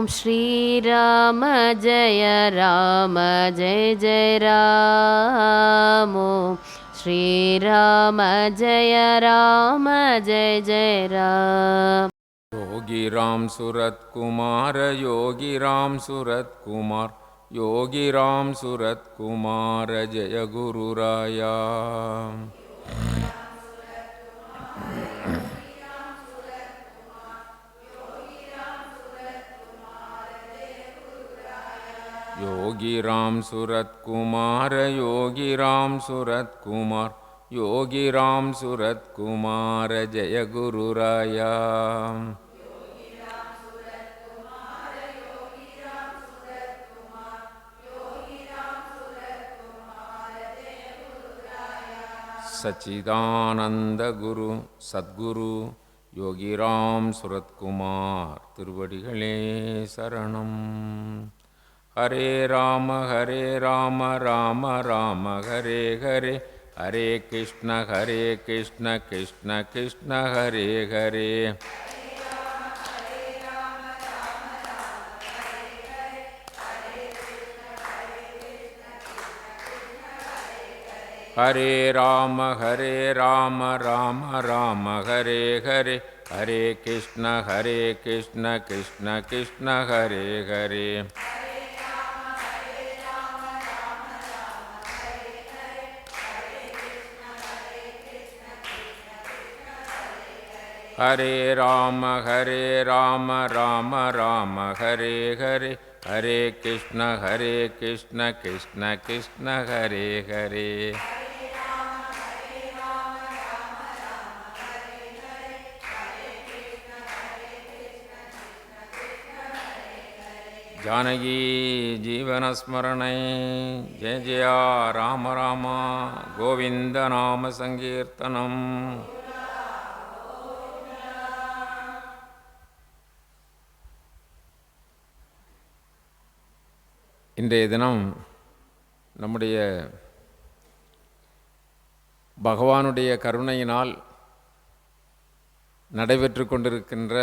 श्रीराम जय राम जय जय राम। श्रीराम जय राम जय जय राम। योगी राम सूरत कुमार योगी राम सूरत कुमार योगी राम सूरत कुमार जय गुरुराया। योगी राम सूरत कुमार योगी राम सूरत कुमार योगी राम सूरत कुमार जय गुरुराया। सच्चिदानंद गुरु सद्गुरु योगी राम सूरत कुमार तिरुवडिगले शरणम। हरे राम राम राम हरे हरे हरे कृष्ण कृष्ण कृष्ण हरे हरे। हरे राम राम हरे हरे हरे कृष्ण कृष्ण कृष्ण हरे हरे। हरे राम राम हरे हरे हरे कृष्ण कृष्ण कृष्ण हरे हरे। जानकी जीवन स्मरणे जय जय राम राम गोविंद नाम संकीर्तनम। இன்றைய தினம் நம்முடைய பகவானுடைய கருணையினால் நடைபெற்று கொண்டிருக்கின்ற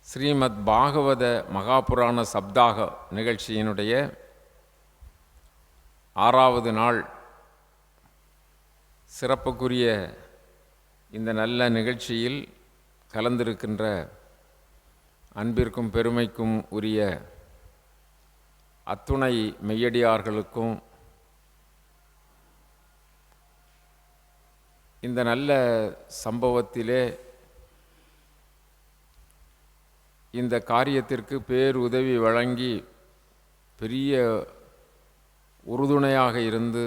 ஸ்ரீமத் பாகவத மகாபுராண சப்தாக நிகழ்ச்சியினுடைய 6வது நாள் சிறப்புக்குரிய இந்த நல்ல நிகழ்ச்சியில் கலந்திருக்கின்ற அன்பிற்கும் பெருமைக்கும் உரிய அத்துணை மெய்யடியார்களுக்கும் இந்த நல்ல சம்பவத்திலே இந்த காரியத்திற்கு பேருதவி வழங்கி பெரிய உறுதுணையாக இருந்து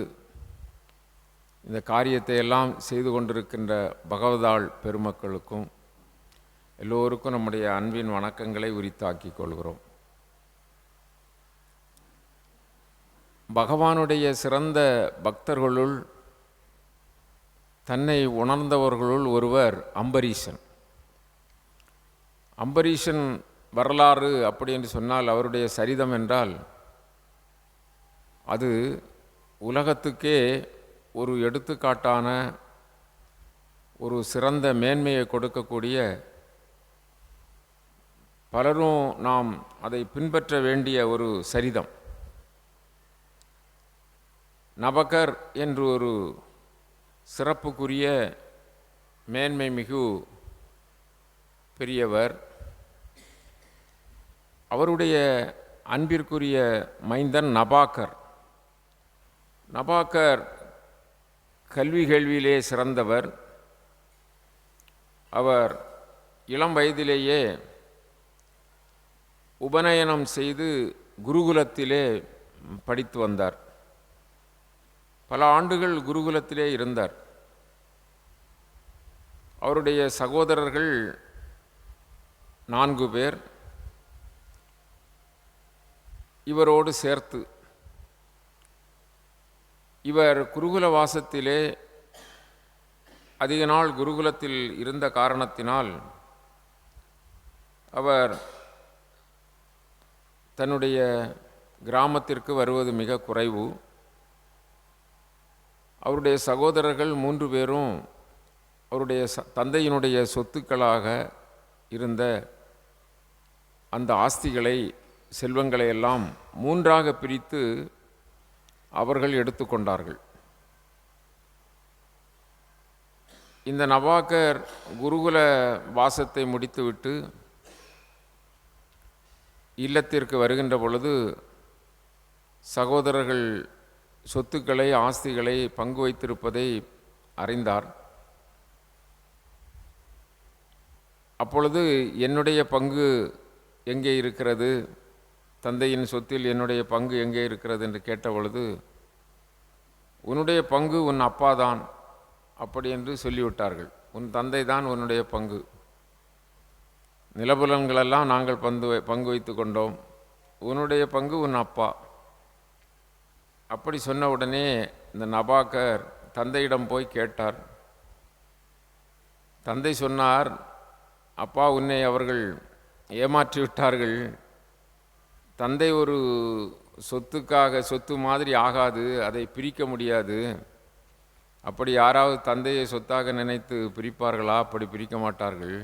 இந்த காரியத்தை எல்லாம் செய்து கொண்டிருக்கின்ற பகவதாள் பெருமக்களுக்கும் எல்லோருக்கும் நம்முடைய அன்பின் வணக்கங்களை உரித்தாக்கிக் கொள்கிறோம். பகவானுடைய சிறந்த பக்தர்களுள் தன்னை உணர்ந்தவர்களுள் ஒருவர் அம்பரீஷன். அம்பரீஷன் வரலாறு அப்படி என்று சொன்னால், அவருடைய சரிதம் என்றால் அது உலகத்துக்கே ஒரு எடுத்துக்காட்டான ஒரு சிறந்த மேன்மையை கொடுக்கக்கூடிய, பலரும் நாம் அதை பின்பற்ற வேண்டிய ஒரு சரிதம். நபகர் என்று ஒரு சிறப்புக்குரிய மேன்மை மிகு பெரியவர். அவருடைய அன்பிற்குரிய மைந்தன் நபாகர். நபாகர் கல்வி கேள்வியிலே சிறந்தவர். அவர் இளம் வயதிலேயே உபநயனம் செய்து குருகுலத்திலே படித்து வந்தார். பல ஆண்டுகள் குருகுலத்திலே இருந்தார். அவருடைய சகோதரர்கள் 4 பேர் இவரோடு சேர்த்து. இவர் குருகுல வாசத்திலே அதிக நாள் குருகுலத்தில் இருந்த காரணத்தினால் அவர் தன்னுடைய கிராமத்திற்கு வருவது மிக குறைவு. அவருடைய சகோதரர்கள் 3 பேரும் அவருடைய தந்தையினுடைய சொத்துக்களாக இருந்த அந்த ஆஸ்திகளை, செல்வங்களை எல்லாம் மூன்றாக பிரித்து அவர்கள் எடுத்துக்கொண்டார்கள். இந்த நவாக்கர் குருகுல வாசத்தை முடித்துவிட்டு இல்லத்திற்கு வருகின்ற பொழுது சகோதரர்கள் சொத்துக்களை, ஆஸ்திகளை பங்கு வைத்திருப்பதை அறிந்தார். அப்பொழுது என்னுடைய பங்கு எங்கே இருக்கிறது, தந்தையின் சொத்தில் என்னுடைய பங்கு எங்கே இருக்கிறது என்று கேட்டபொழுது, உன்னுடைய பங்கு உன் அப்பாதான் அப்படி என்று சொல்லிவிட்டார்கள். உன் தந்தை தான் உன்னுடைய பங்கு, நிலபுலன்களெல்லாம் நாங்கள் பங்கு வைத்து கொண்டோம், உன்னுடைய பங்கு உன் அப்பா. அப்படி சொன்ன உடனே இந்த நபாக்கர் தந்தையிடம் போய் கேட்டார். தந்தை சொன்னார், அப்பா, உன்னை அவர்கள் ஏமாற்றி விட்டார்கள். தந்தை ஒரு சொத்துக்காக, சொத்து மாதிரி ஆகாது, அதை பிரிக்க முடியாது. அப்படி யாராவது தந்தையை சொத்தாக நினைத்து பிரிப்பார்களா? அப்படி பிரிக்க மாட்டார்கள்.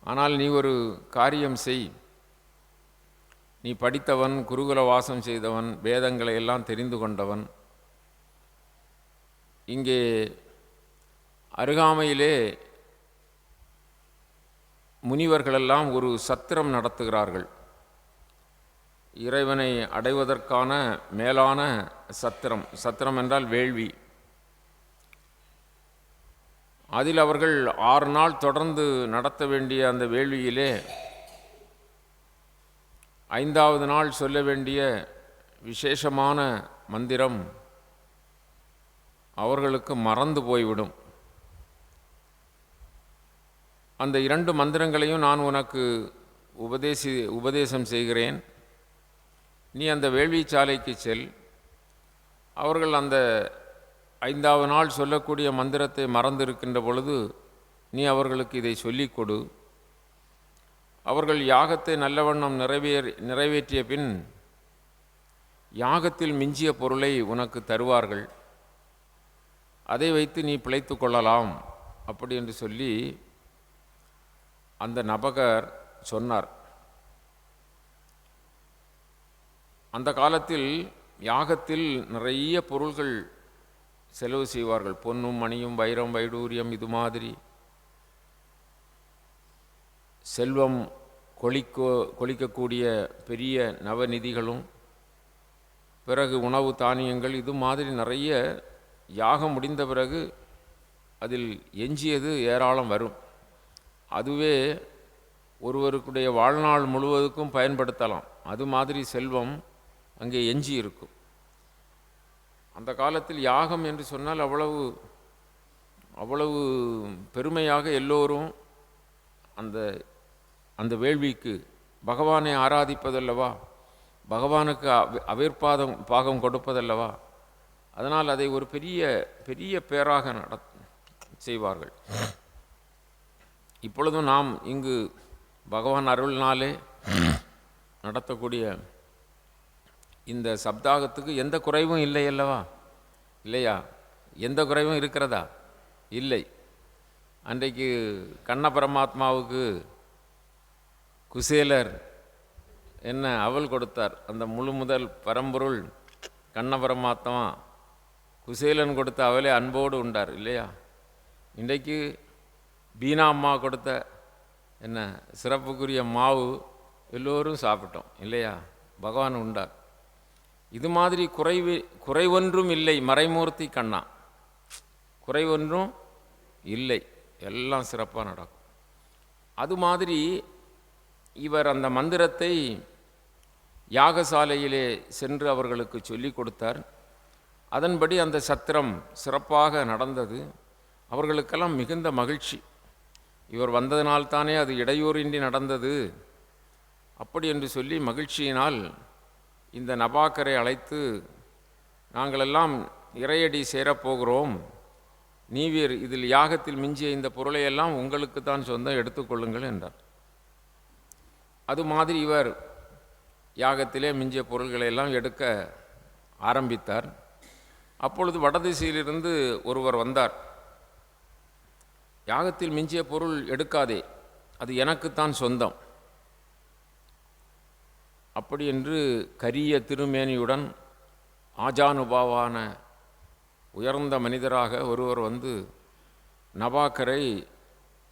ஆனால் நீ ஒரு காரியம் செய். நீ படித்தவன், குருகுல வாசம் செய்தவன், வேதங்களை எல்லாம் தெரிந்து கொண்டவன். இங்கே அருகாமையிலே முனிவர்களெல்லாம் ஒரு சத்திரம் நடத்துகிறார்கள். இறைவனை அடைவதற்கான மேலான சத்திரம். சத்திரம் என்றால் வேள்வி. அதில் அவர்கள் 6 நாள் தொடர்ந்து நடத்த வேண்டிய அந்த வேள்வியிலே 5வது நாள் சொல்ல வேண்டிய விசேஷமான மந்திரம் அவர்களுக்கு மறந்து போய்விடும். அந்த 2 மந்திரங்களையும் நான் உனக்கு உபதேசம் செய்கிறேன். நீ அந்த வேள்வி சாலைக்கு செல். அவர்கள் அந்த 5வது நாள் சொல்லக்கூடிய மந்திரத்தை மறந்திருக்கின்ற பொழுது நீ அவர்களுக்கு இதை சொல்லிக் கொடு. அவர்கள் யாகத்தை நல்லவண்ணம் நிறைவேற்றிய பின் யாகத்தில் மிஞ்சிய பொருளை உனக்கு தருவார்கள். அதை வைத்து நீ பிழைத்து கொள்ளலாம் அப்படி என்று சொல்லி அந்த நபகர் சொன்னார். அந்த காலத்தில் யாகத்தில் நிறைய பொருள்கள் செலவு செய்வார்கள். பொன்னும் மணியும் வைரம் வைடூரியம் இது மாதிரி செல்வம் கொளிக்கக்கூடிய பெரிய நவநிதிகளும், பிறகு உணவு தானியங்கள், இது மாதிரி நிறைய யாகம் முடிந்த பிறகு அதில் எஞ்சியது ஏராளம் வரும். அதுவே ஒருவருக்குடைய வாழ்நாள் முழுவதுக்கும் பயன்படுத்தலாம். அது மாதிரி செல்வம் அங்கே எஞ்சி இருக்கும். அந்த காலத்தில் யாகம் என்று சொன்னால் அவ்வளவு பெருமையாக எல்லோரும் அந்த வேள்விக்கு பகவானை ஆராதிப்பதல்லவா, பகவானுக்கு பாகம் கொடுப்பதல்லவா, அதனால் அதை ஒரு பெரிய பெரிய பேராக செய்வார்கள். இப்பொழுதும் நாம் இங்கு பகவான் அருள்னாலே நடத்தக்கூடிய இந்த சப்தாகத்துக்கு எந்த குறைவும் இல்லை அல்லவா? இல்லையா? எந்த குறைவும் இருக்கிறதா? இல்லை. அன்றைக்கு கண்ண பரமாத்மாவுக்கு குசேலர் என்ன அவல் கொடுத்தார். அந்த முழு முதல் பரம்பொருள் கண்ண பரமாத்மா குசேலன் கொடுத்த அவலே அன்போடு உண்டார் இல்லையா? இன்றைக்கு பீனா அம்மா கொடுத்த என்ன சிறப்புக்குரிய மாவு எல்லோரும் சாப்பிட்டோம் இல்லையா? பகவான் உண்டார். இது மாதிரி குறைவொன்றும் இல்லை. மறைமூர்த்தி கண்ணா, குறைவொன்றும் இல்லை, எல்லாம் சிறப்பாக நடக்கும். அது மாதிரி இவர் அந்த மந்திரத்தை யாகசாலையிலே சென்று அவர்களுக்கு சொல்லி கொடுத்தார். அதன்படி அந்த சத்திரம் சிறப்பாக நடந்தது. அவர்களுக்கெல்லாம் மிகுந்த மகிழ்ச்சி. இவர் வந்ததினால்தானே அது இடையூறின்றி நடந்தது அப்படி என்று சொல்லி மகிழ்ச்சியினால் இந்த நபாக்கரை அழைத்து, நாங்களெல்லாம் இறையடி சேரப்போகிறோம், நீவீர் இதில் யாகத்தில் மிஞ்சிய இந்த பொருளையெல்லாம் உங்களுக்கு தான் சொந்தம், எடுத்துக்கொள்ளுங்கள் என்றார். அது மாதிரி இவர் யாகத்திலே மிஞ்சிய பொருள்களை எல்லாம் எடுக்க ஆரம்பித்தார். அப்பொழுது வடதிசையிலிருந்து ஒருவர் வந்தார். யாகத்தில் மிஞ்சிய பொருள் எடுக்காதே, அது எனக்குத்தான் சொந்தம். அப்படி என்று கரிய திருமேனியுடன் ஆஜானுபாவான உயர்ந்த மனிதராக ஒருவர் வந்து நபாக்கரை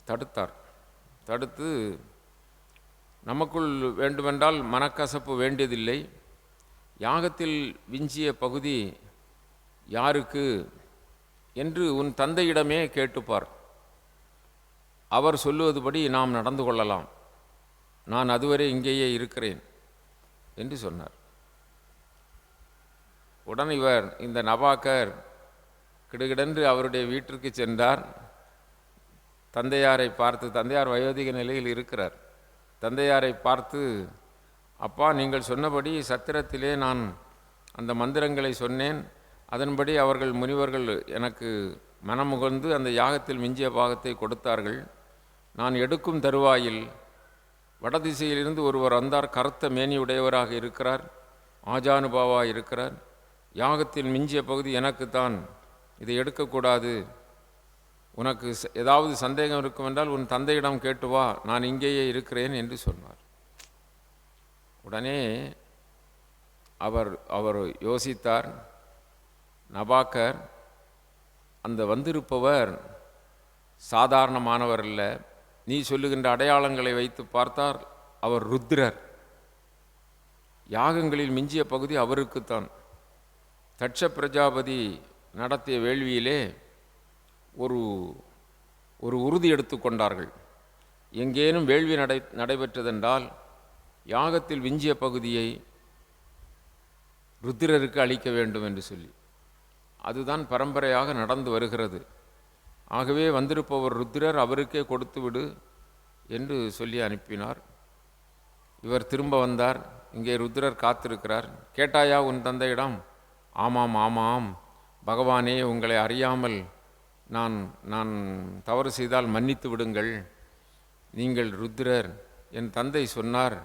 தடுத்து, நமக்குள் வேண்டுமென்றால் மனக்கசப்பு வேண்டியதில்லை, யாகத்தில் விஞ்சிய பகுதி யாருக்கு என்று உன் தந்தையிடமே கேட்டுப்பார், அவர் சொல்லுவதுபடி நாம் நடந்து கொள்ளலாம், நான் அதுவரை இங்கேயே இருக்கிறேன் என்று சொன்னார். உடன் இவர் இந்த நபாக்கர் கிடுகிடென்று அவருடைய வீட்டிற்கு சென்றார். தந்தையாரை பார்த்து, தந்தையார் வயோதிக நிலையில் இருக்கிறார், தந்தையாரை பார்த்து, அப்பா, நீங்கள் சொன்னபடி சத்திரத்திலே நான் அந்த மந்திரங்களை சொன்னேன், அதன்படி அவர்கள் முனிவர்கள் எனக்கு மனமுகந்து அந்த யாகத்தில் மிஞ்சிய பாகத்தை கொடுத்தார்கள். நான் எடுக்கும் தருவாயில் வடதிசையிலிருந்து ஒருவர் வந்தார், கருத்த மேனியுடையவராக இருக்கிறார், ஆஜானுபாவா இருக்கிறார், யாகத்தில் மிஞ்சிய பகுதி எனக்குத்தான், இதை எடுக்கக்கூடாது, உனக்கு ஏதாவது சந்தேகம் இருக்கும் என்றால் உன் தந்தையிடம் கேட்டு வா, நான் இங்கேயே இருக்கிறேன் என்று சொன்னார். உடனே அவர் யோசித்தார், நபாக்கர் அந்த வந்திருப்பவர் சாதாரணமானவர் அல்ல, நீ சொல்லுகின்ற அடையாளங்களை வைத்து பார்த்தார் அவர் ருத்ரர், யாகங்களில் மிஞ்சிய பகுதி அவருக்குத்தான். தட்ச பிரஜாபதி நடத்திய வேள்வியிலே ஒரு உறுதி எடுத்து கொண்டார்கள், எங்கேனும் வேள்வி நடைபெற்றதென்றால் யாகத்தில் விஞ்சிய பகுதியை ருத்திரருக்கு அளிக்க வேண்டும் என்று சொல்லி. அதுதான் பரம்பரையாக நடந்து வருகிறது. ஆகவே வந்திருப்பவர் ருத்திரர், அவருக்கே கொடுத்து விடு என்று சொல்லி அனுப்பினார். இவர் திரும்ப வந்தார், இங்கே ருத்திரர் காத்திருக்கிறார். கேட்டாயா உன் தந்தையிடம்? ஆமாம் ஆமாம் பகவானே, உங்களை அறியாமல் நான் தவறு செய்தால் மன்னித்து விடுங்கள், நீங்கள் ருத்திரர். என் தந்தை சொன்னார்,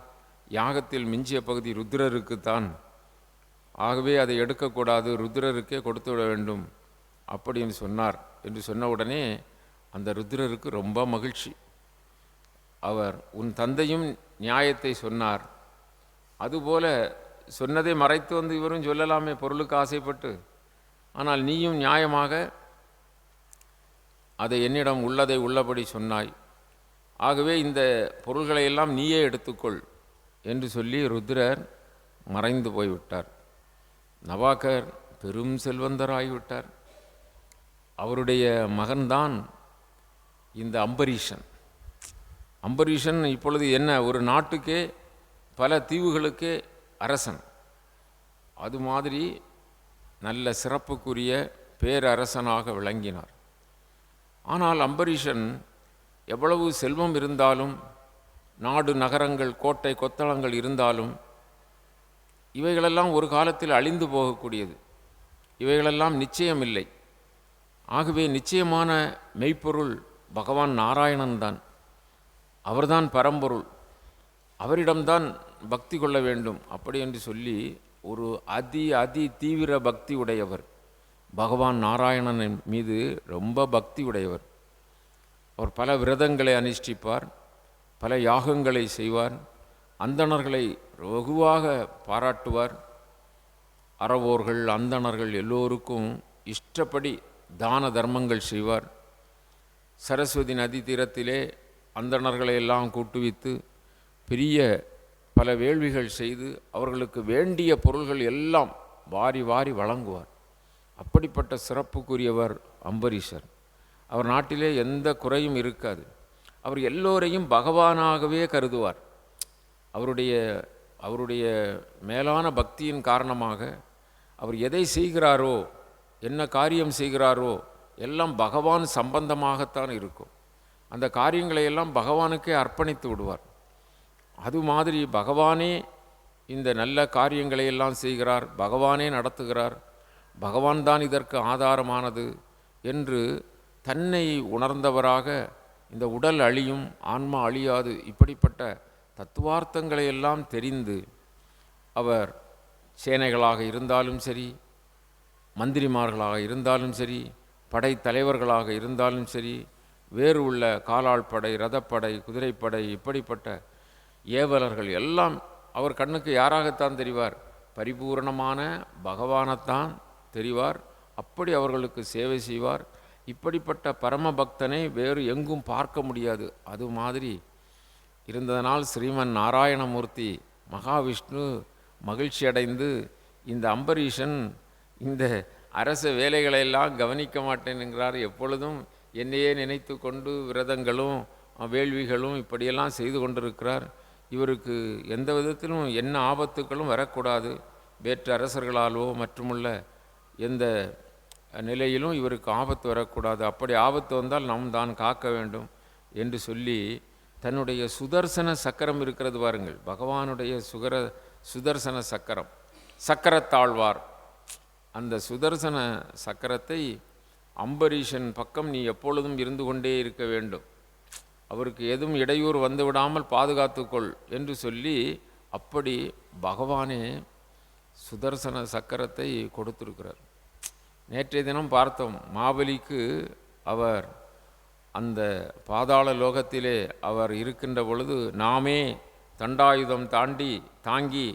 யாகத்தில் மிஞ்சிய பகுதி ருத்திரருக்குத்தான், ஆகவே அதை எடுக்கக்கூடாது, ருத்திரருக்கே கொடுத்து விட வேண்டும் அப்படின்னு சொன்னார் என்று சொன்ன உடனே அந்த ருத்திரருக்கு ரொம்ப மகிழ்ச்சி. அவர், உன் தந்தையும் நியாயத்தை சொன்னார், அதுபோல சொன்னதை மறைத்து வந்து இவரும் சொல்லலாமே பொருளுக்கு ஆசைப்பட்டு, ஆனால் நீயும் நியாயமாக அதை என்னிடம் உள்ளதை உள்ளபடி சொன்னாய், ஆகவே இந்த பொருள்களை எல்லாம் நீயே எடுத்துக்கொள் என்று சொல்லி ருத்ரர் மறைந்து போய்விட்டார். நபாக்கர் பெரும் செல்வந்தராகிவிட்டார். அவருடைய மகன்தான் இந்த அம்பரீஷன். அம்பரீஷன் இப்பொழுது என்ன, ஒரு நாட்டுக்கே பல தீவுகளுக்கே அரசன். அது மாதிரி நல்ல சிறப்புக்குரிய பேரரசனாக விளங்கினார். ஆனால் அம்பரீஷன் எவ்வளவு செல்வம் இருந்தாலும், நாடு நகரங்கள் கோட்டை கொத்தளங்கள் இருந்தாலும், இவைகளெல்லாம் ஒரு காலத்தில் அழிந்து போகக்கூடியது, இவைகளெல்லாம் நிச்சயமில்லை. ஆகவே நிச்சயமான மெய்ப்பொருள் பகவான் நாராயணன் தான், அவர்தான் பரம்பொருள், அவரிடம்தான் பக்தி கொள்ள வேண்டும் அப்படி என்று சொல்லி ஒரு அதி தீவிர பக்தி உடையவர். பகவான் நாராயணன் மீது ரொம்ப பக்தி உடையவர். அவர் பல விரதங்களை அனுஷ்டிப்பார், பல யாகங்களை செய்வார், அந்தணர்களை வெகுவாக பாராட்டுவார். அறவோர்கள் அந்தணர்கள் எல்லோருக்கும் இஷ்டப்படி தான தர்மங்கள் செய்வார். சரஸ்வதி நதி தீரத்திலே அந்தணர்களை எல்லாம் கூட்டுவித்து பெரிய பல வேள்விகள் செய்து அவர்களுக்கு வேண்டிய பொருள்கள் எல்லாம் வாரி வாரி வழங்குவார். அப்படிப்பட்ட சிறப்புக்குரியவர் அம்பரீஷர். அவர் நாட்டிலே எந்த குறையும் இருக்காது. அவர் எல்லோரையும் பகவானாகவே கருதுவார். அவருடைய மேலான பக்தியின் காரணமாக அவர் எதை செய்கிறாரோ, என்ன காரியம் செய்கிறாரோ எல்லாம் பகவான் சம்பந்தமாகத்தான் இருக்கும். அந்த காரியங்களை எல்லாம் பகவானுக்கே அர்ப்பணித்து விடுவார். அது மாதிரி பகவானே இந்த நல்ல காரியங்களை எல்லாம் செய்கிறார், பகவானே நடத்துகிறார், பகவான் தான் இதற்கு ஆதாரமானது என்று தன்னை உணர்ந்தவராக, இந்த உடல் அழியும் ஆன்மா அழியாது, இப்படிப்பட்ட தத்துவார்த்தங்களை எல்லாம் தெரிந்து அவர் சேனைகளாக இருந்தாலும் சரி, மந்திரிமார்களாக இருந்தாலும் சரி, படைத்தலைவர்களாக இருந்தாலும் சரி, வேறு உள்ள காலாள் படை, ரதப்படை, குதிரைப்படை, இப்படிப்பட்ட ஏவலர்கள் எல்லாம் அவர் கண்ணுக்கு யாராகத்தான் தெரிவார்? பரிபூரணமான பகவானைத்தான் தெரிவார். அப்படி அவர்களுக்கு சேவை செய்வார். இப்படிப்பட்ட பரம பக்தனை வேறு எங்கும் பார்க்க முடியாது. அது மாதிரி இருந்ததனால் ஸ்ரீமன் நாராயணமூர்த்தி மகாவிஷ்ணு மகிழ்ச்சி அடைந்து, இந்த அம்பரீஷன் இந்த அரச வேலைகளையெல்லாம் கவனிக்க மாட்டேன் என்கிறார், எப்பொழுதும் என்னையே நினைத்து கொண்டு விரதங்களும் வேள்விகளும் இப்படியெல்லாம் செய்து கொண்டிருக்கிறார். இவருக்கு எந்த விதத்திலும் என்ன ஆபத்துக்களும் வரக்கூடாது. வேற்று அரசர்களாலோ மற்றுமுள்ள எந்த நிலையிலும் இவருக்கு ஆபத்து வரக்கூடாது. அப்படி ஆபத்து வந்தால் நாம் தான் காக்க வேண்டும் என்று சொல்லி தன்னுடைய சுதர்சன சக்கரம் இருக்கிறது பாருங்கள், பகவானுடைய சுதர்சன சக்கரம், சக்கரத்தாழ்வார், அந்த சுதர்சன சக்கரத்தை அம்பரீஷன் பக்கம் நீ எப்பொழுதும் இருந்து கொண்டே இருக்க வேண்டும், அவருக்கு எதுவும் இடையூறு வந்து விடாமல் பாதுகாத்துக்கொள் என்று சொல்லி அப்படி பகவானே சுதர்சன சக்கரத்தை கொடுத்திருக்கிறார். நேற்றைய தினம் பார்த்தோம், மாபலிக்கு அவர் அந்த பாதாள லோகத்திலே அவர் இருக்கின்ற பொழுது நாமே தண்டாயுதம் தாங்கி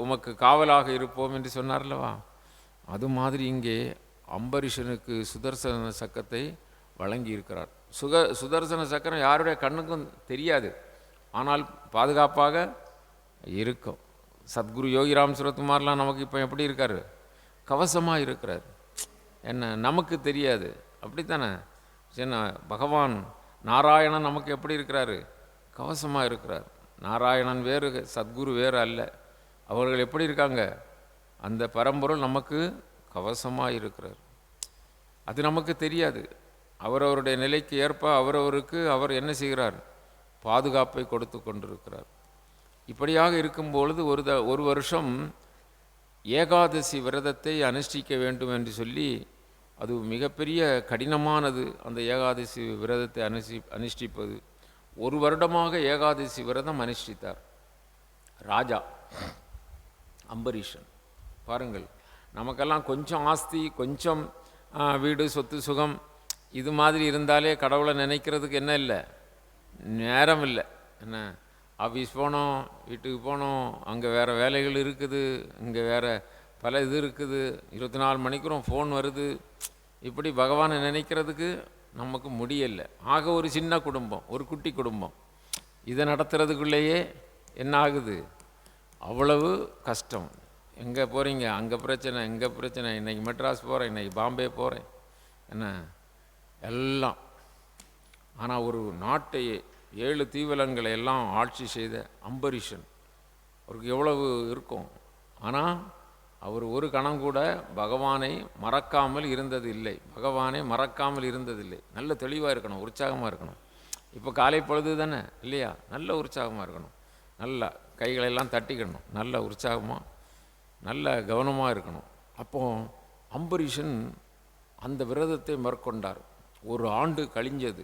உமக்கு காவலாக இருப்போம் என்று சொன்னார்லவா, அது மாதிரி இங்கே அம்பரீஷனுக்கு சுதர்சன சக்கரத்தை வழங்கி இருக்கிறார். சுதர்சன சக்கரம் யாருடைய கண்ணுக்கும் தெரியாது, ஆனால் பாதுகாப்பாக இருக்கும். சத்குரு யோகிராம் சுரத்குமார்லாம் நமக்கு இப்போ எப்படி இருக்கார்? கவசமாக இருக்கிறார். என்ன நமக்கு தெரியாது, அப்படித்தானே? சின்ன பகவான் நாராயணன் நமக்கு எப்படி இருக்கிறாரு? கவசமாக இருக்கிறார். நாராயணன் வேறு, சத்குரு வேறு அல்ல. அவர்கள் எப்படி இருக்காங்க? அந்த பரம்பொருள் நமக்கு கவசமாக இருக்கிறார். அது நமக்கு தெரியாது. அவரவருடைய நிலைக்கு ஏற்ப அவரவருக்கு அவர் என்ன செய்கிறார்? பாதுகாப்பை கொடுத்து கொண்டிருக்கிறார். இப்படியாக இருக்கும்பொழுது ஒரு வருஷம் ஏகாதசி விரதத்தை அனுஷ்டிக்க வேண்டும் என்று சொல்லி, அது மிகப்பெரிய கடினமானது. அந்த ஏகாதசி விரதத்தை அனுஷ்டிப்பது ஒரு வருடமாக ஏகாதசி விரதம் அனுஷ்டித்தார் ராஜா அம்பரீஷன். பாருங்கள், நமக்கெல்லாம் கொஞ்சம் ஆஸ்தி, கொஞ்சம் வீடு, சொத்து, சுகம் இது மாதிரி இருந்தாலே கடவுளை நினைக்கிறதுக்கு என்ன இல்லை, நேரம் இல்லை. என்ன, ஆஃபீஸ் போனோம், வீட்டுக்கு போனோம், அங்கே வேறு வேலைகள் இருக்குது, இங்கே வேறு பல இது இருக்குது, 24 மணிக்கூறும் ஃபோன் வருது. இப்படி பகவானை நினைக்கிறதுக்கு நமக்கு முடியலை. ஆக ஒரு சின்ன குடும்பம், ஒரு குட்டி குடும்பம், இதை நடத்துறதுக்குள்ளேயே என்ன ஆகுது? அவ்வளவு கஷ்டம். எங்கே போகிறீங்க, அங்கே பிரச்சனை, இங்கே பிரச்சனை, இன்றைக்கி மெட்ராஸ் போகிறேன், இன்றைக்கி பாம்பே போகிறேன், என்ன எல்லாம். ஆனால் ஒரு நாட்டை 7 தீவலங்களை எல்லாம் ஆட்சி செய்த அம்பரீஷன், அவருக்கு எவ்வளவு இருக்கும். ஆனால் அவர் ஒரு கணம் கூட பகவானை மறக்காமல் இருந்ததில்லை. நல்ல தெளிவாக இருக்கணும், உற்சாகமாக இருக்கணும். இப்போ காலை பொழுது தானே இல்லையா? நல்ல உற்சாகமாக இருக்கணும், நல்ல கைகளெல்லாம் தட்டிக்கணும், நல்ல உற்சாகமாக, நல்ல கவனமாக இருக்கணும். அப்போது அம்பரீஷன் அந்த விரதத்தை மேற்கொண்டார். ஒரு ஆண்டு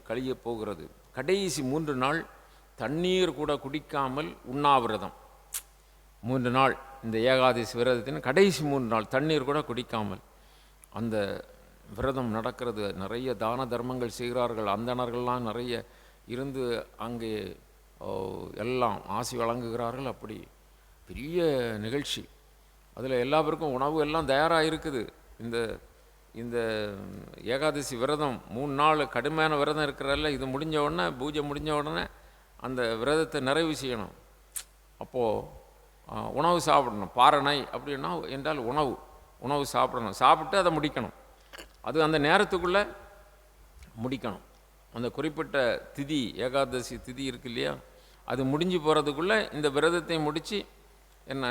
கழிய போகிறது. கடைசி 3 நாள் தண்ணீர் கூட குடிக்காமல் உண்ணாவிரதம். 3 நாள் இந்த ஏகாதசி விரதத்தின் கடைசி 3 நாள் தண்ணீர் கூட குடிக்காமல் அந்த விரதம் நடக்கிறது. நிறைய தான தர்மங்கள் செய்கிறார்கள். அந்தணர்கள்லாம் நிறைய இருந்து அங்கே எல்லாம் ஆசி வழங்குகிறார்கள். அப்படி பெரிய நிகழ்ச்சி. அதில் எல்லாருக்கும் உணவு எல்லாம் தயாராக இருக்குது. இந்த ஏகாதசி விரதம் 3 நாள் கடுமையான விரதம் இருக்கிறதில்ல, இது முடிஞ்ச உடனே, பூஜை முடிஞ்ச உடனே அந்த விரதத்தை நிறைவு செய்யணும். அப்போது உணவு சாப்பிடணும். பாரணை அப்படின்னா என்றால் உணவு சாப்பிடணும். சாப்பிட்டு அதை முடிக்கணும். அது அந்த நேரத்துக்குள்ளே முடிக்கணும். அந்த குறிப்பிட்ட திதி, ஏகாதசி திதி இருக்கு இல்லையா, அது முடிஞ்சு போகிறதுக்குள்ளே இந்த விரதத்தை முடித்து என்ன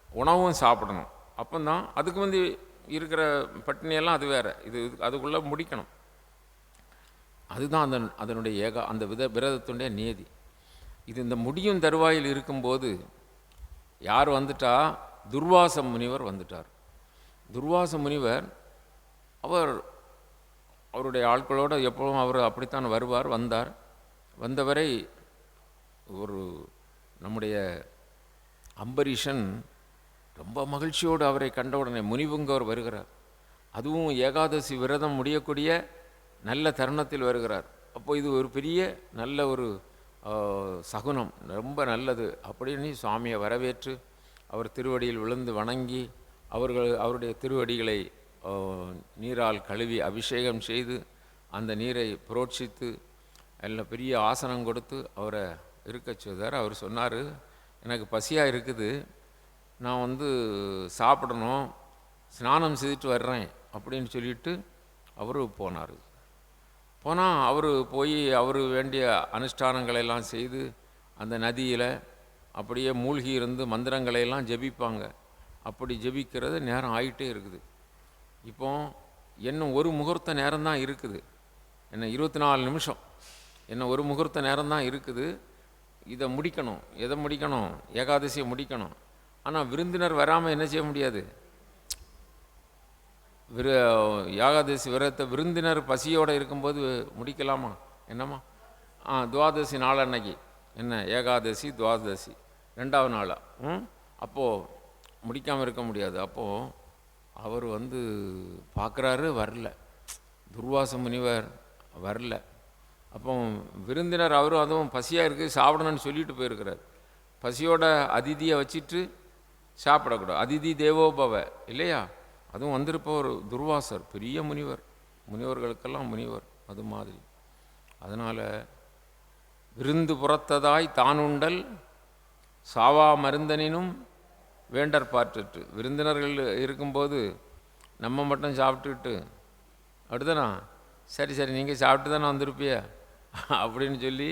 உணவும் சாப்பிடணும். அப்போந்தான் அதுக்கு இருக்கிற பட்டினியெல்லாம் அது வேறு, இது அதுக்குள்ளே முடிக்கணும். அதுதான் அதனுடைய அந்த விரதத்துடைய நியதி. இது இந்த முடியும் தருவாயில் இருக்கும்போது யார் வந்துட்டா? துர்வாச முனிவர் வந்துட்டார். துர்வாச முனிவர் அவருடைய ஆட்களோடு எப்பவும் அவர் அப்படித்தான் வந்தார். வந்தவரை நம்முடைய அம்பரீஷன் ரொம்ப மகிழ்ச்சியோடு அவரை கண்டவுடனே முனிவுங்கவர் வருகிறார். அதுவும் ஏகாதசி விரதம் முடியக்கூடிய நல்ல தருணத்தில் வருகிறார். அப்போ இது ஒரு பெரிய நல்ல ஒரு சகுனம், ரொம்ப நல்லது அப்படின்னு சுவாமியை வரவேற்று அவர் திருவடியில் விழுந்து வணங்கி அவருடைய திருவடிகளை நீரால் கழுவி அபிஷேகம் செய்து அந்த நீரை புரோட்சித்து எல்லாம் பெரிய ஆசனம் கொடுத்து அவரை இருக்க செய்தார். அவர் சொன்னார், எனக்கு பசியாக இருக்குது, நான் சாப்பிடணும், ஸ்நானம் செய்துட்டு வர்றேன் அப்படின்னு சொல்லிட்டு அவர் போனார். போனால் அவர் போய் அவர் வேண்டிய அனுஷ்டானங்களெல்லாம் செய்து அந்த நதியில் அப்படியே மூழ்கி இருந்து மந்திரங்களையெல்லாம் ஜெபிப்பாங்க. அப்படி ஜெபிக்கிறது நேரம் ஆகிட்டே இருக்குது. இப்போ இன்னும் ஒரு முகூர்த்த நேரம்தான் இருக்குது, என்ன 24 நிமிஷம், என்ன ஒரு முகூர்த்த நேரம்தான் இருக்குது. இதை முடிக்கணும். எதை முடிக்கணும்? ஏகாதசியை முடிக்கணும். ஆனால் விருந்தினர் வராமல் என்ன செய்ய முடியாது. ஏகாதசி விரதத்தை விருந்தினர் பசியோடு இருக்கும்போது முடிக்கலாமா? என்னம்மா? துவாதசி நாள் அன்னைக்கு என்ன ஏகாதசி துவாதசி 2வது நாளா? அப்போது முடிக்காமல் இருக்க முடியாது. அப்போது அவர் பார்க்குறாரு, வரல, துர்வாச முனிவர் வரல. அப்போ விருந்தினர் அவரும் அதுவும் பசியாக இருக்குது சாப்பிடணும்னு சொல்லிட்டு போயிருக்கிறார். பசியோட அதிதியை வச்சுட்டு சாப்பிடக்கூடாது. அதிதி தேவோபவ இல்லையா? அதுவும் வந்திருப்பவர் துர்வாசர், பெரிய முனிவர், முனிவர்களுக்கெல்லாம் முனிவர் அது மாதிரி. அதனால் விருந்து புறத்ததாய் தானுண்டல் சாவா மருந்தனினும் வேண்டற் பாற்று. விருந்தினர்கள் இருக்கும்போது நம்ம மட்டும் சாப்பிட்டுக்கிட்டு அப்படிதானா, சரி சரி நீங்கள் சாப்பிட்டு தானே வந்திருப்பிய அப்படின்னு சொல்லி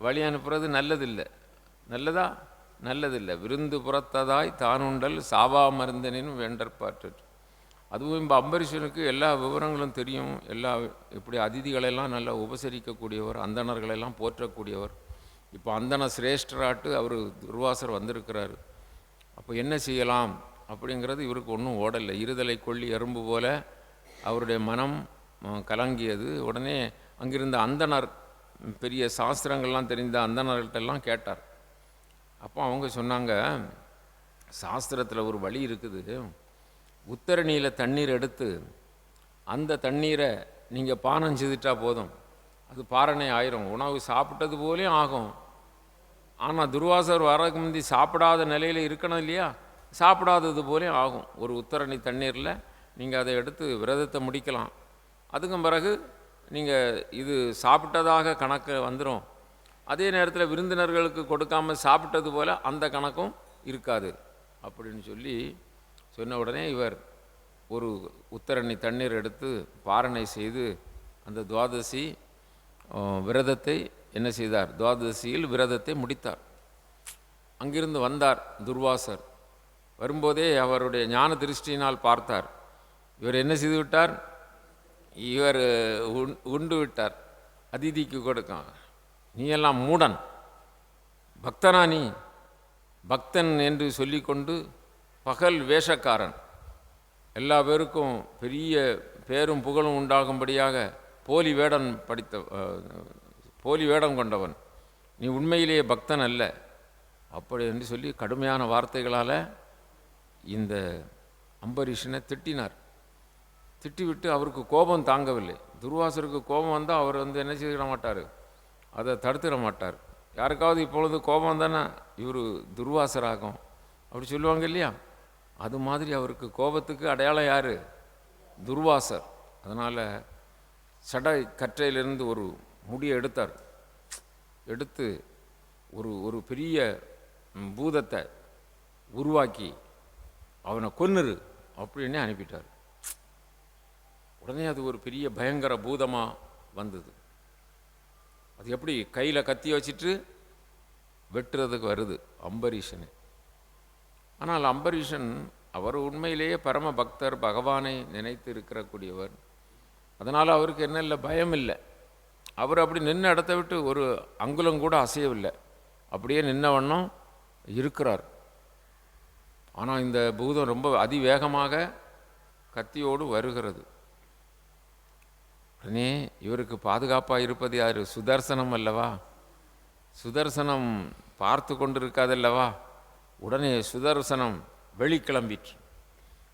வழி அனுப்புறது நல்லதில்லை. நல்லதா? நல்லதில்லை. விருந்து புறத்ததாய் தானுண்டல் சாவா மருந்தனினும் வேண்டற் பாற்று. அதுவும் இப்போ அம்பரீஷனுக்கு எல்லா விவரங்களும் தெரியும். இப்படி அதிதிகளெல்லாம் நல்லா உபசரிக்கக்கூடியவர், அந்தணர்களெல்லாம் போற்றக்கூடியவர். இப்போ அந்தண சிரேஷ்டராட்டு அவர் துர்வாசர் வந்திருக்கிறார். அப்போ என்ன செய்யலாம் அப்படிங்கிறது இவருக்கு ஒன்றும் ஓடலை. இருதலை கொள்ளி எறும்பு போல அவருடைய மனம் கலங்கியது. உடனே அங்கிருந்த அந்தணர், பெரிய சாஸ்திரங்கள்லாம் தெரிந்த அந்தணர்கள்ட்டெல்லாம் கேட்டார். அப்போ அவங்க சொன்னாங்க, சாஸ்திரத்தில் ஒரு வழி இருக்குது, உத்தரணியில் தண்ணீர் எடுத்து அந்த தண்ணீரை நீங்கள் பானம் செய்துட்டா போதும், அது பாரணை ஆயிரும், உணவு சாப்பிட்டது போலே ஆகும். ஆனால் துர்வாசர் வரக்கு முந்தி சாப்பிடாத நிலையில் இருக்கணும் இல்லையா, சாப்பிடாதது போலே ஆகும். ஒரு உத்தரணி தண்ணீரில் நீங்கள் அதை எடுத்து விரதத்தை முடிக்கலாம். அதுக்கும் பிறகு நீங்கள் இது சாப்பிட்டதாக கணக்கு வந்துடும். அதே நேரத்தில் விருந்தினர்களுக்கு கொடுக்காமல் சாப்பிட்டது போல் அந்த கணக்கும் இருக்காது அப்படின்னு சொன்ன உடனே இவர் ஒரு உத்தரணி தண்ணீர் எடுத்து பாரணை செய்து அந்த துவாதசி விரதத்தை என்ன செய்தார்? துவாதசியில் விரதத்தை முடித்தார். அங்கிருந்து வந்தார் துர்வாசர். வரும்போதே அவருடைய ஞான திருஷ்டியினால் பார்த்தார். இவர் என்ன செய்து விட்டார்? இவர் உண்டு விட்டார். அதிதிக்கு கொடுக்க, நீ எல்லாம் மூடன், பக்தனா நீ? பக்தன் என்று சொல்லிக்கொண்டு பகல் வேஷக்காரன், எல்லா பேருக்கும் பெரிய பேரும் புகழும் உண்டாகும்படியாக போலி வேடம் கொண்டவன், நீ உண்மையிலேயே பக்தன் அல்ல அப்படி என்று சொல்லி கடுமையான வார்த்தைகளால் இந்த அம்பரீஷனை திட்டினார். திட்டிவிட்டு அவருக்கு கோபம் தாங்கவில்லை. துர்வாசருக்கு கோபம் வந்தால் அவர் என்ன செய்திட மாட்டார், அதை தடுத்துட மாட்டார். யாருக்காவது இப்பொழுது கோபம் தானே இவர் துர்வாசராகும் அப்படி சொல்லுவாங்க இல்லையா, அது மாதிரி அவருக்கு கோபத்துக்கு அடையாளம் யார்? துர்வாசர். அதனால் சடை கற்றையிலிருந்து ஒரு முடியை எடுத்தார். எடுத்து ஒரு பெரிய பூதத்தை உருவாக்கி அவனை கொன்னுரு அப்படின்னு அனுப்பிட்டார். உடனே அது ஒரு பெரிய பயங்கர பூதமாக வந்தது. அது எப்படி கையில் கத்தியை வச்சுட்டு வெட்டுறதுக்கு வருது அம்பரீஷனை. ஆனால் அம்பரீஷன் அவர் உண்மையிலேயே பரம பக்தர், பகவானை நினைத்து இருக்கக்கூடியவர். அதனால் அவருக்கு என்ன இல்லை, பயம் இல்லை. அவர் அப்படி நின்ன இடத்த விட்டு ஒரு அங்குலம் கூட அசையவில்லை, அப்படியே நின்ன வண்ணம் இருக்கிறார். ஆனால் இந்த பூதம் ரொம்ப அதிவேகமாக கத்தியோடு வருகிறது. உடனே இவருக்கு பாதுகாப்பாக இருப்பது யார்? சுதர்சனம் அல்லவா? சுதர்சனம் பார்த்து கொண்டு இருக்காதல்லவா? உடனே சுதர்சனம் வெளிக்கிளம்பிற்று.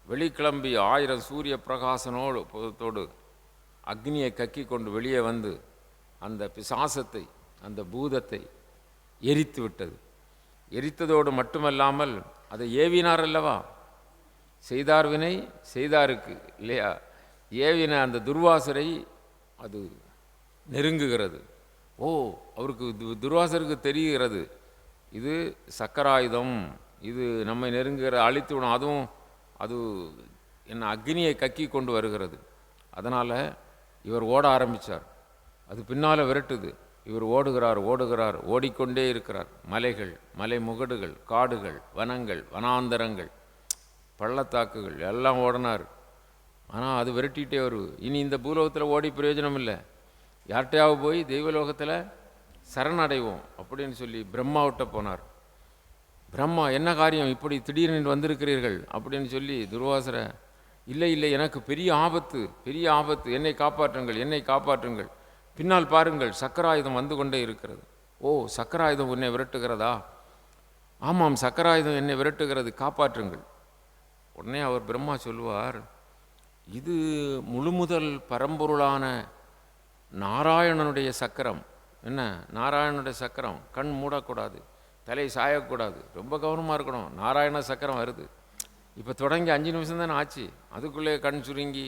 வெளிக்கிளம்பி 1000 சூரிய பிரகாசனோடு அக்னியை கக்கி கொண்டு வெளியே வந்து அந்த பிசாசத்தை, அந்த பூதத்தை எரித்து விட்டது. எரித்ததோடு மட்டுமல்லாமல் அதை ஏவினார் அல்லவா, செய்தார் வினை செய்தாருக்கு இல்லையா, ஏவின அந்த துர்வாசரை அது நெருங்குகிறது. ஓ, அவருக்கு துர்வாசருக்கு தெரிகிறது இது சக்கராயுதம், இது நம்மை நெருங்குகிற அழித்து விடும், அதுவும் அது என்ன அக்னியை கக்கி கொண்டு வருகிறது. அதனால் இவர் ஓட ஆரம்பித்தார். அது பின்னால் விரட்டுது. இவர் ஓடுகிறார் ஓடுகிறார், ஓடிக்கொண்டே இருக்கிறார். மலைகள், மலை முகடுகள், காடுகள், வனங்கள், வனாந்தரங்கள், பள்ளத்தாக்குகள் எல்லாம் ஓடினார். ஆனால் அது விரட்டிகிட்டே வரும். இனி இந்த பூலோகத்தில் ஓடி பிரயோஜனம் இல்லை, யார்கிட்டையாவது போய் தெய்வலோகத்தில் சரணடைவோம் அப்படின்னு சொல்லி பிரம்மாவிட்ட போனார். பிரம்மா, என்ன காரியம், இப்படி திடீர்னு வந்திருக்கிறீர்கள் அப்படின்னு சொல்லி துர்வாசரை, இல்லை இல்லை, எனக்கு பெரிய ஆபத்து, பெரிய ஆபத்து, என்னை காப்பாற்றுங்கள், என்னை காப்பாற்றுங்கள், பின்னால் பாருங்கள் சக்கராயுதம் வந்து கொண்டே இருக்கிறது. ஓ, சக்கராயுதம் என்னை விரட்டுகிறதா? ஆமாம், சக்கராயுதம் என்னை விரட்டுகிறது, காப்பாற்றுங்கள். உடனே அவர் பிரம்மா சொல்லுவார், இது முழுமுதல் பரம்பொருளான நாராயணனுடைய சக்கரம். என்ன நாராயணனுடைய சக்கரம், கண் மூடக்கூடாது, தலை சாயக்கூடாது, ரொம்ப கவனமாக இருக்கணும். நாராயண சக்கரம் வருது. இப்போ தொடங்கி 5 நிமிஷம் தானே ஆச்சு, அதுக்குள்ளே கண் சுருங்கி,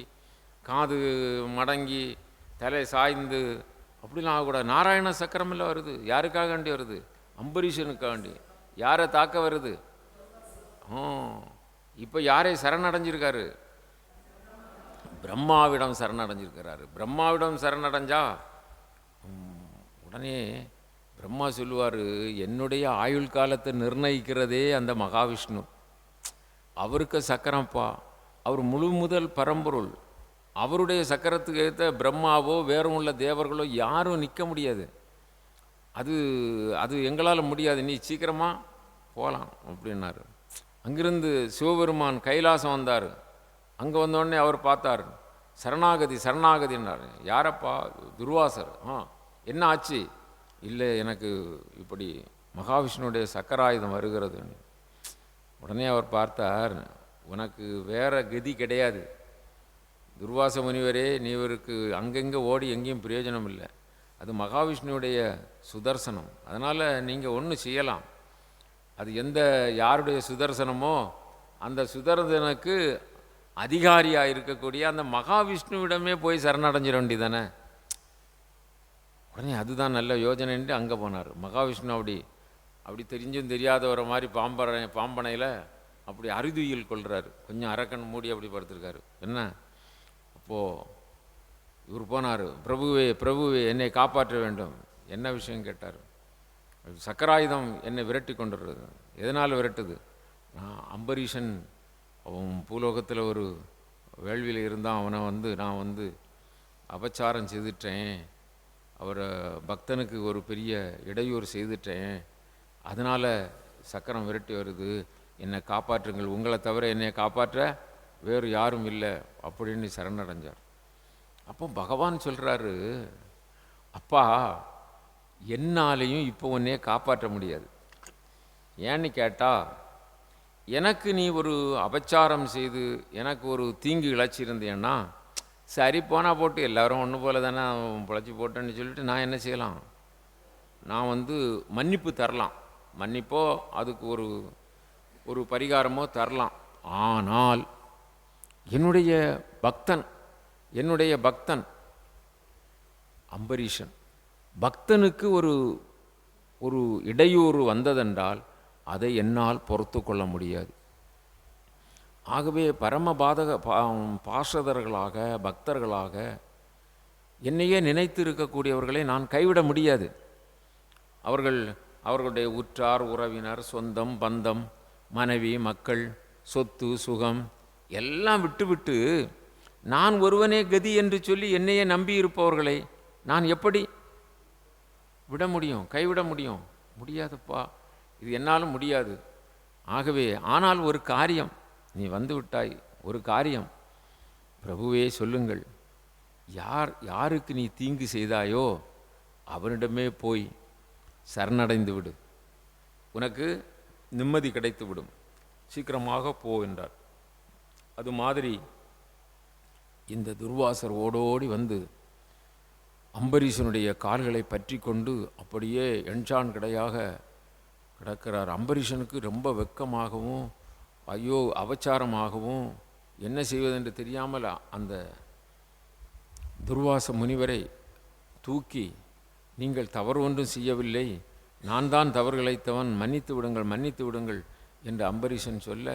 காது மடங்கி, தலை சாய்ந்து அப்படிலாம் ஆகக்கூடாது. நாராயண சக்கரம் எல்லாம் வருது. யாருக்காக வேண்டி வருது? அம்பரீஷனுக்காக வேண்டி. யாரை தாக்க வருது? இப்போ யாரை சரணடைஞ்சிருக்காரு? பிரம்மாவிடம் சரணடைஞ்சிருக்கிறாரு. பிரம்மாவிடம் சரணடைஞ்சா உடனே பிரம்மா சொல்லுவார், என்னுடைய ஆயுள் காலத்தை நிர்ணயிக்கிறதே அந்த மகாவிஷ்ணு, அவருக்கு சக்கரம்ப்பா, அவர் முழு முதல் பரம்பொருள், அவருடைய சக்கரத்துக்கு ஏற்ற பிரம்மாவோ வேறும் உள்ள தேவர்களோ யாரும் நிற்க முடியாது. அது அது எங்களால் முடியாது, நீ சீக்கிரமாக போகலாம் அப்படின்னாரு. அங்கிருந்து சிவபெருமான் கைலாசம் வந்தார். அங்கே வந்தோடனே அவர் பார்த்தார், சரணாகதி சரணாகதின்னார். யாரப்பா? துர்வாசர். என்ன ஆச்சு? இல்லை, எனக்கு இப்படி மகாவிஷ்ணுடைய சக்கராயுதம் வருகிறது. உடனே அவர் பார்த்தார், உனக்கு வேற கதி கிடையாது துர்வாச முனிவரே, நீவருக்கு அங்கங்கே ஓடி எங்கேயும் பிரயோஜனம் இல்லை, அது மகாவிஷ்ணுவுடைய சுதர்சனம். அதனால் நீங்கள் ஒன்று செய்யலாம், அது யாருடைய சுதர்சனமோ அந்த சுதர்சனுக்கு அதிகாரியாக இருக்கக்கூடிய அந்த மகாவிஷ்ணுவிடமே போய் சரணடைஞ்சிட வேண்டியதானே. உடனே அதுதான் நல்ல யோஜனைன்ட்டு அங்கே போனார். மகாவிஷ்ணு அப்படி தெரிஞ்சும் தெரியாதவரை மாதிரி பாம்பனையில் அப்படி அறுதுயில் கொள்கிறார். கொஞ்சம் அரக்கன் மூடி அப்படி படுத்திருக்காரு. என்ன அப்போது இவர் போனார், பிரபுவே பிரபுவே என்னை காப்பாற்ற வேண்டும். என்ன விஷயம் கேட்டார். சக்கராயுதம் என்னை விரட்டி கொண்டுடுறது. எதனால் விரட்டுது? நான் அம்பரீஷன், அவன் பூலோகத்தில் ஒரு வேள்வியில் இருந்தான், அவனை நான் அபச்சாரம் செய்துட்டேன், அவரை பக்தனுக்கு ஒரு பெரிய இடையூறு செய்துட்டேன், அதனால் சக்கரம் விரட்டி வருது, என்னை காப்பாற்றுங்கள், உங்களை தவிர என்னை காப்பாற்ற வேறு யாரும் இல்லை அப்படின்னு சரணடைஞ்சார். அப்போ பகவான் சொல்கிறாரு, அப்பா என்னாலையும் இப்போ உன்னையே காப்பாற்ற முடியாது. ஏன்னு கேட்டால், எனக்கு நீ ஒரு அபச்சாரம் செய்து எனக்கு ஒரு தீங்கு இழைச்சிருந்தேன்னா சரி போனால் போட்டு, எல்லோரும் ஒன்று போல தானே பிழைச்சி போட்டேன்னு சொல்லிட்டு நான் என்ன செய்யலாம்? நான் மன்னிப்பு தரலாம், மன்னிப்போ அதுக்கு ஒரு பரிகாரமோ தரலாம். ஆனால் என்னுடைய பக்தன் அம்பரீஷன், பக்தனுக்கு ஒரு இடையூறு வந்ததென்றால் அதை என்னால் பொறுத்து கொள்ள முடியாது. ஆகவே பரம பாசதர்களாக பக்தர்களாக என்னையே நினைத்து இருக்கக்கூடியவர்களை நான் கைவிட முடியாது. அவர்களுடைய உற்றார் உறவினர், சொந்தம் பந்தம், மனைவி மக்கள், சொத்து சுகம் எல்லாம் விட்டுவிட்டு நான் ஒருவனே கதி என்று சொல்லி என்னையே நம்பி இருப்பவர்களை நான் எப்படி விட முடியும்? கைவிட முடியும்? முடியாதுப்பா, இது என்னாலும் முடியாது. ஆகவே ஆனால் ஒரு காரியம், நீ வந்து விட்டாய், ஒரு காரியம், பிரபுவே சொல்லுங்கள், யாருக்கு நீ தீங்கு செய்தாயோ அவனிடமே போய் சரணடைந்து விடு, உனக்கு நிம்மதி கிடைத்து விடும், சீக்கிரமாக போ என்றார். அது மாதிரி இந்த துர்வாசர் ஓடோடி வந்து அம்பரீஷனுடைய கால்களை பற்றி கொண்டு அப்படியே எண்சான் கிடையாக கிடக்கிறார். அம்பரீஷனுக்கு ரொம்ப வெட்கமாகவும் ஐயோ அபச்சாரமாகவும் என்ன செய்வதென்று தெரியாமல் அந்த துர்வாச முனிவரை தூக்கி, நீங்கள் தவறு ஒன்றும் செய்யவில்லை, நான் தான் தவறு இழைத்தவன், மன்னித்து விடுங்கள் மன்னித்து விடுங்கள் என்று அம்பரீஷன் சொல்ல,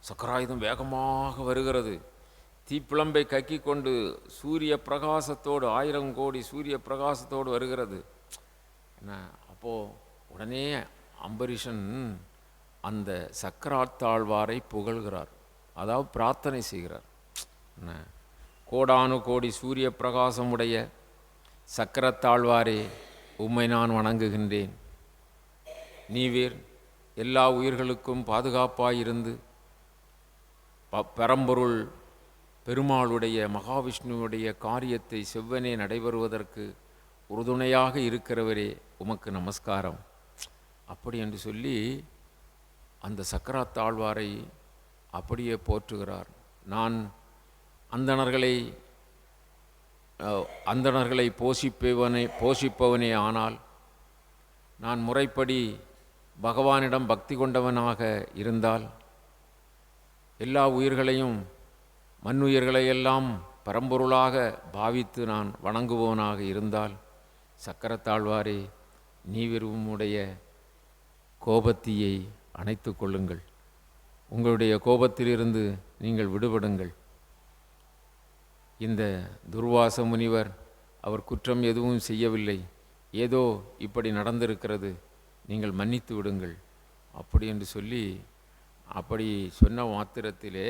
சக்கராயுதம் வேகமாக வருகிறது. தீப்பிழம்பை கக்கி கொண்டு சூரிய பிரகாசத்தோடு 1000 கோடி சூரிய பிரகாசத்தோடு வருகிறது. என்ன அப்போது உடனே அம்பரீஷன் அந்த சக்கராத்தாழ்வாரை புகழ்கிறார், அதாவது பிரார்த்தனை செய்கிறார். என்ன, கோடானு கோடி சூரிய பிரகாசம் உடைய சக்கரத்தாழ்வாரே, உம்மை நான் வணங்குகின்றேன். நீவீர் எல்லா உயிர்களுக்கும் பாதுகாப்பாயிருந்து பரம்பொருள் பெருமாளுடைய மகாவிஷ்ணுவுடைய காரியத்தை செவ்வனே நடைபெறுவதற்கு உறுதுணையாக இருக்கிறவரே, உமக்கு நமஸ்காரம். அப்படி என்று சொல்லி அந்த சக்கரத்தாழ்வாரை அப்படியே போற்றுகிறார். நான் அந்தணர்களை போஷிப்பவனே ஆனால் நான் முறைப்படி பகவானிடம் பக்தி கொண்டவனாக இருந்தால், எல்லா உயிர்களையும் மண்ணுயிர்களையெல்லாம் பரம்பொருளாக பாவித்து நான் வணங்குபவனாக இருந்தால், சக்கரத்தாழ்வாரே நீவிர் உம்முடைய கோபத்தீயை அணைத்து கொள்ளுங்கள், உங்களுடைய கோபத்திலிருந்து நீங்கள் விடுபடுங்கள். இந்த துர்வாச முனிவர் அவர் குற்றம் எதுவும் செய்யவில்லை, ஏதோ இப்படி நடந்திருக்கிறது, நீங்கள் மன்னித்து விடுங்கள் அப்படி என்று சொல்லி, அப்படி சொன்ன மாத்திரத்திலே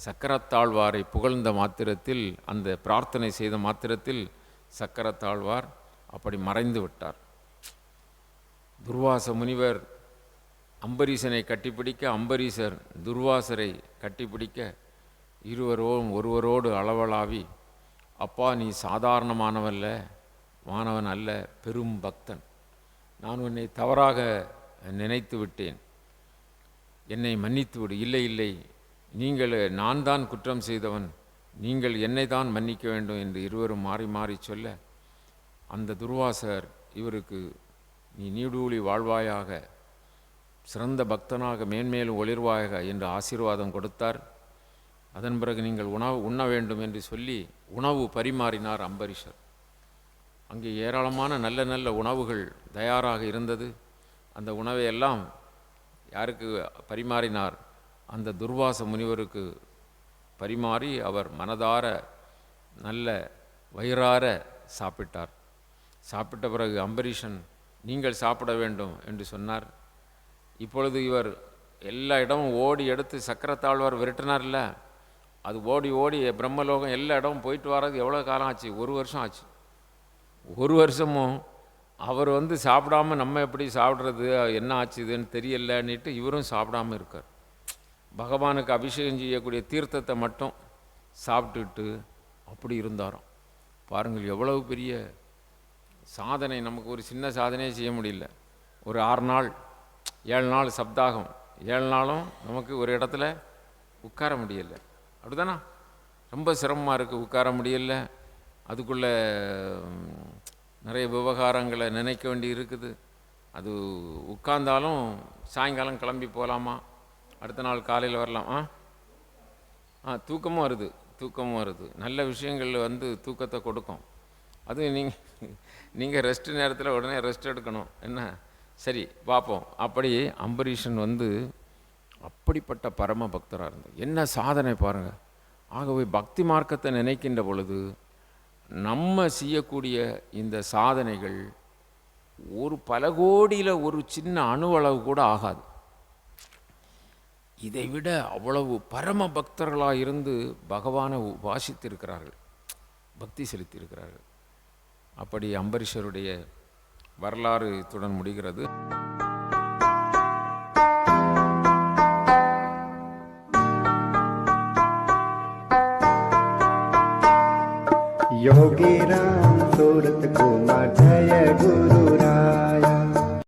சக்கரத்தாழ்வாரை புகழ்ந்த மாத்திரத்தில், அந்த பிரார்த்தனை செய்த மாத்திரத்தில் சக்கரத்தாழ்வார் அப்படி மறைந்து விட்டார். துர்வாச முனிவர் அம்பரீஷனை கட்டிப்பிடிக்க, அம்பரீஷர் துர்வாசரை கட்டிப்பிடிக்க, ஒருவரோடு அளவலாவி, அப்பா நீ மாணவன் அல்ல, பெரும் பக்தன், நான் உன்னை தவறாக நினைத்து விட்டேன், என்னை மன்னித்து விடு. இல்லை, நான் தான் குற்றம் செய்தவன், நீங்கள் என்னை தான் மன்னிக்க வேண்டும் என்று இருவரும் மாறி மாறி சொல்ல, அந்த துர்வாசர் இவருக்கு நீ நீடூழி வாழ்வாயாக, சிறந்த பக்தனாக மேன்மேலும் ஒளிர்வாயாக என்று ஆசீர்வாதம் கொடுத்தார். அதன் பிறகு நீங்கள் உண்ண வேண்டும் என்று சொல்லி உணவு பரிமாறினார் அம்பரீஷர். அங்கே ஏராளமான நல்ல நல்ல உணவுகள் தயாராக இருந்தது. அந்த உணவையெல்லாம் யாருக்கு பரிமாறினார்? அந்த துர்வாச முனிவருக்கு பரிமாறி அவர் மனதார நல்ல வயிறார சாப்பிட்டார். சாப்பிட்ட பிறகு அம்பரீஷன் நீங்கள் சாப்பிட வேண்டும் என்று சொன்னார். இப்பொழுது இவர் எல்லா இடமும் ஓடி எடுத்து சக்கரத்தாழ்வார் விரட்டினார்ல, அது ஓடி ஓடி பிரம்மலோகம் எல்லா இடமும் போயிட்டு வர்றது எவ்வளோ காலம் ஆச்சு? 1 வருஷம் ஆச்சு. 1 வருஷமும் அவர் சாப்பிடாம நம்ம எப்படி சாப்பிட்றது, என்ன ஆச்சுதுன்னு தெரியலன்னுட்டு இவரும் சாப்பிடாமல் இருக்கார். பகவானுக்கு அபிஷேகம் செய்யக்கூடிய தீர்த்தத்தை மட்டும் சாப்பிட்டுட்டு அப்படி இருந்தாராம். பாருங்கள் எவ்வளவு பெரிய சாதனை. நமக்கு ஒரு சின்ன சாதனையே செய்ய முடியல. ஒரு 6 நாள் 7 நாள் சப்தாகம், 7 நாளும் நமக்கு ஒரு இடத்துல உட்கார முடியலை. அப்படிதானா? ரொம்ப சிரமமாக இருக்குது, உட்கார முடியல. அதுக்குள்ளே நிறைய விவகாரங்களை நினைக்க வேண்டி இருக்குது. அது உட்கார்ந்தாலும் சாயங்காலம் கிளம்பி போகலாமா, அடுத்த நாள் காலையில் வரலாம். தூக்கமும் வருது. நல்ல விஷயங்கள் தூக்கத்தை கொடுக்கும். அது நீங்கள் ரெஸ்ட் நேரத்தில் உடனே ரெஸ்ட் எடுக்கணும். என்ன சரி பார்ப்போம். அப்படி அம்பரீஷன் அப்படிப்பட்ட பரம பக்தராக இருந்தார். என்ன சாதனை பாருங்கள். ஆகவே பக்தி மார்க்கத்தை நினைக்கின்ற பொழுது நம்ம செய்யக்கூடிய இந்த சாதனைகள் ஒரு பல கோடியில் ஒரு சின்ன அணுவளவு கூட ஆகாது. இதைவிட அவ்வளவு பரம பக்தர்களாக இருந்து பகவானை உபாசித்திருக்கிறார்கள், பக்தி செலுத்தியிருக்கிறார்கள். அப்படி அம்பரீஷருடைய வரலாறு இத்துடன் முடிகிறது. योगी राम सूरत कुमार जय गुरु